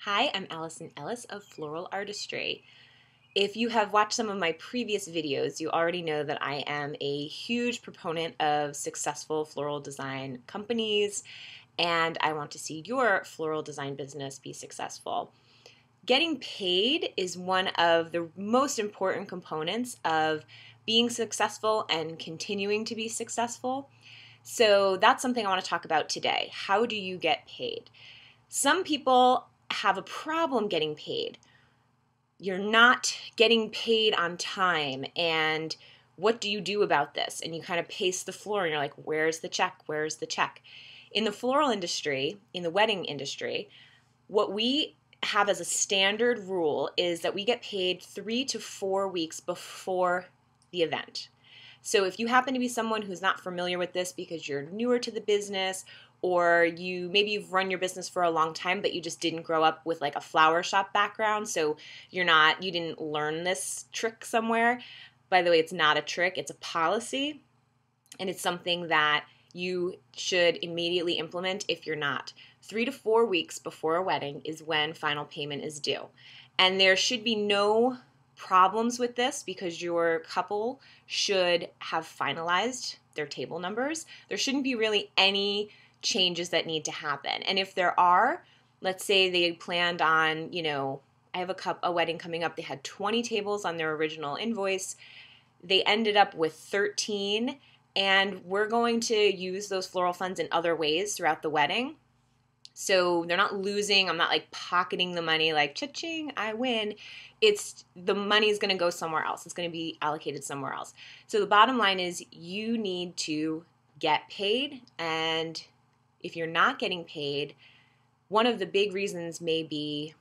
Hi, I'm Allison Ellis of Floral Artistry. If you have watched some of my previous videos, you already know that I am a huge proponent of successful floral design companies, and I want to see your floral design business be successful. Getting paid is one of the most important components of being successful and continuing to be successful. So that's something I want to talk about today. How do you get paid? Some people have a problem getting paid. You're not getting paid on time, and what do you do about this? And you kind of pace the floor and you're like, where's the check? Where's the check? In the floral industry, in the wedding industry, what we have as a standard rule is that we get paid 3 to 4 weeks before the event. So if you happen to be someone who's not familiar with this because you're newer to the business, or maybe you've run your business for a long time but you just didn't grow up with like a flower shop background, so you didn't learn this trick somewhere. By the way, it's not a trick, it's a policy, and it's something that you should immediately implement if you're not. 3 to 4 weeks before a wedding is when final payment is due. And there should be no problems with this because your couple should have finalized their table numbers. There shouldn't be really any changes that need to happen. And if there are, let's say they planned on, I have a wedding coming up. They had 20 tables on their original invoice. They ended up with 13, and we're going to use those floral funds in other ways throughout the wedding. So they're not losing. I'm not like pocketing the money like cha-ching, I win. It's the money is going to go somewhere else. It's going to be allocated somewhere else. So the bottom line is you need to get paid, and if you're not getting paid, one of the big reasons may be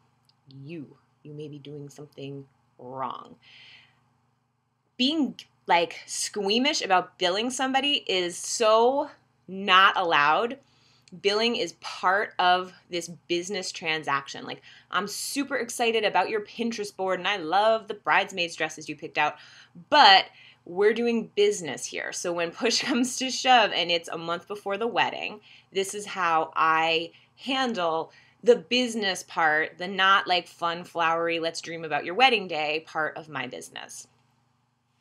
you may be doing something wrong. Being like squeamish about billing somebody is so not allowed. Billing is part of this business transaction. Like, I'm super excited about your Pinterest board and I love the bridesmaids dresses you picked out, but we're doing business here. So when push comes to shove and it's a month before the wedding, this is how I handle the business part, the not like fun, flowery, let's dream about your wedding day part of my business.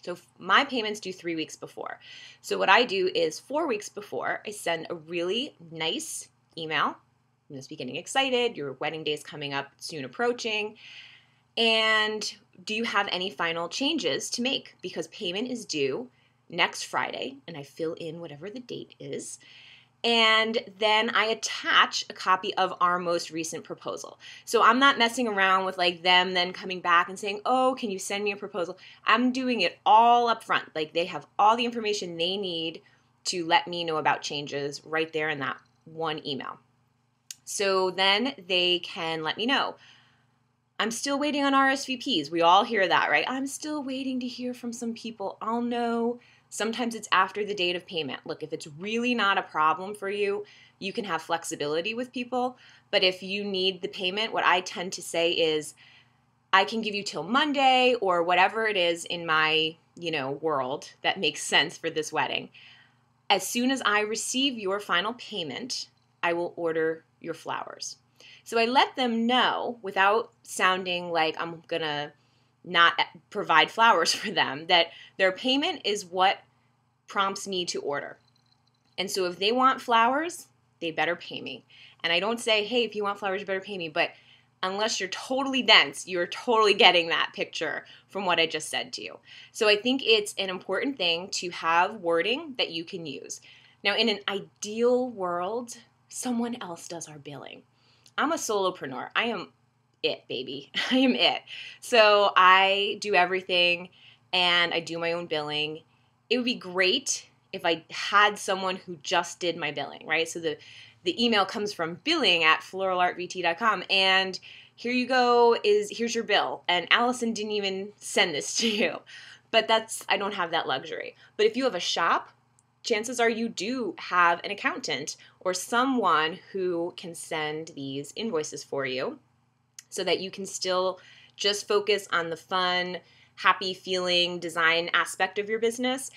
So my payments due 3 weeks before. So what I do is 4 weeks before, I send a really nice email. You must be getting excited. Your wedding day is coming up, soon approaching. And do you have any final changes to make? Because payment is due next Friday, and I fill in whatever the date is. And then I attach a copy of our most recent proposal. So I'm not messing around with like them then coming back and saying, oh, can you send me a proposal? I'm doing it all up front. Like, they have all the information they need to let me know about changes right there in that one email. So then they can let me know. I'm still waiting on RSVPs. We all hear that, right? I'm still waiting to hear from some people. I'll know. Sometimes it's after the date of payment. Look, if it's really not a problem for you, you can have flexibility with people. But if you need the payment, what I tend to say is, I can give you till Monday or whatever it is in my, world that makes sense for this wedding. As soon as I receive your final payment, I will order your flowers. So I let them know without sounding like I'm going to not provide flowers for them, that their payment is what prompts me to order. And so if they want flowers, they better pay me. And I don't say, hey, if you want flowers, you better pay me. But unless you're totally dense, you're totally getting that picture from what I just said to you. So I think it's an important thing to have wording that you can use. Now, in an ideal world, someone else does our billing. I'm a solopreneur. I am it, baby. I am it. So I do everything and I do my own billing. It would be great if I had someone who just did my billing, right? So the email comes from billing@floralartvt.com, and here you go, here's your bill. And Allison didn't even send this to you. But I don't have that luxury. But if you have a shop, chances are you do have an accountant or someone who can send these invoices for you, so that you can still just focus on the fun, happy feeling design aspect of your business,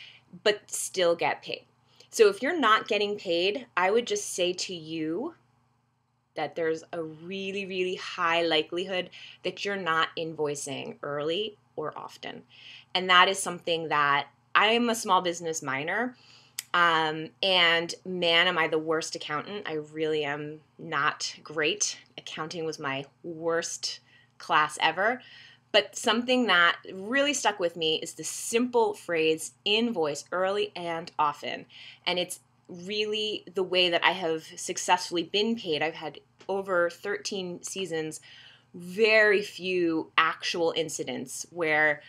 but still get paid. So if you're not getting paid, I would just say to you, that there's a really, really high likelihood that you're not invoicing early or often. And that is something that I am a small business minor. And man, am I the worst accountant. I really am not great. Accounting was my worst class ever. But something that really stuck with me is the simple phrase, invoice early and often. And it's really the way that I have successfully been paid. I've had over 13 seasons, very few actual incidents where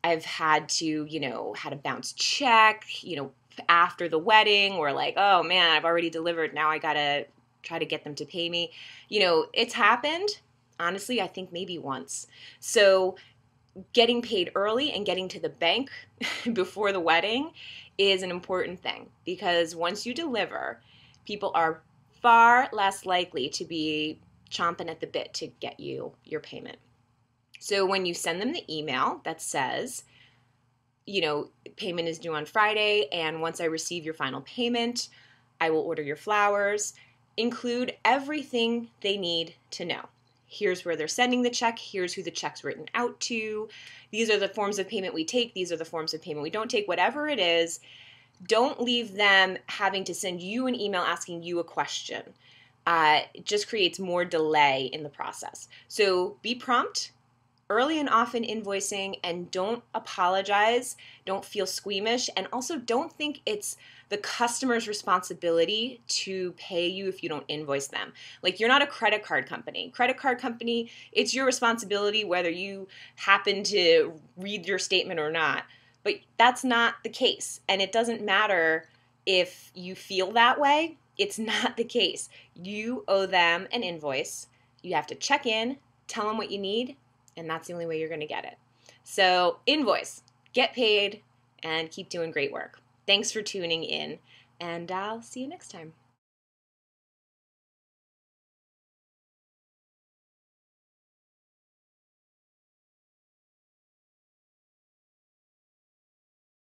I've had to, had a bounce check, after the wedding, or like, oh man, I've already delivered. Now I gotta try to get them to pay me. It's happened. Honestly, I think maybe once. So getting paid early and getting to the bank before the wedding is an important thing, because once you deliver, people are far less likely to be chomping at the bit to get you your payment. So when you send them the email that says, payment is due on Friday, and once I receive your final payment, I will order your flowers, include everything they need to know. Here's where they're sending the check. Here's who the check's written out to. These are the forms of payment we take. These are the forms of payment we don't take. Whatever it is, don't leave them having to send you an email asking you a question. It just creates more delay in the process. So be prompt, early and often invoicing, and don't apologize. Don't feel squeamish. And also don't think it's the customer's responsibility to pay you if you don't invoice them. Like, you're not a credit card company. Credit card company, it's your responsibility whether you happen to read your statement or not. But that's not the case. And it doesn't matter if you feel that way. It's not the case. You owe them an invoice. You have to check in, tell them what you need, and that's the only way you're going to get it. So invoice, get paid, and keep doing great work. Thanks for tuning in, and I'll see you next time.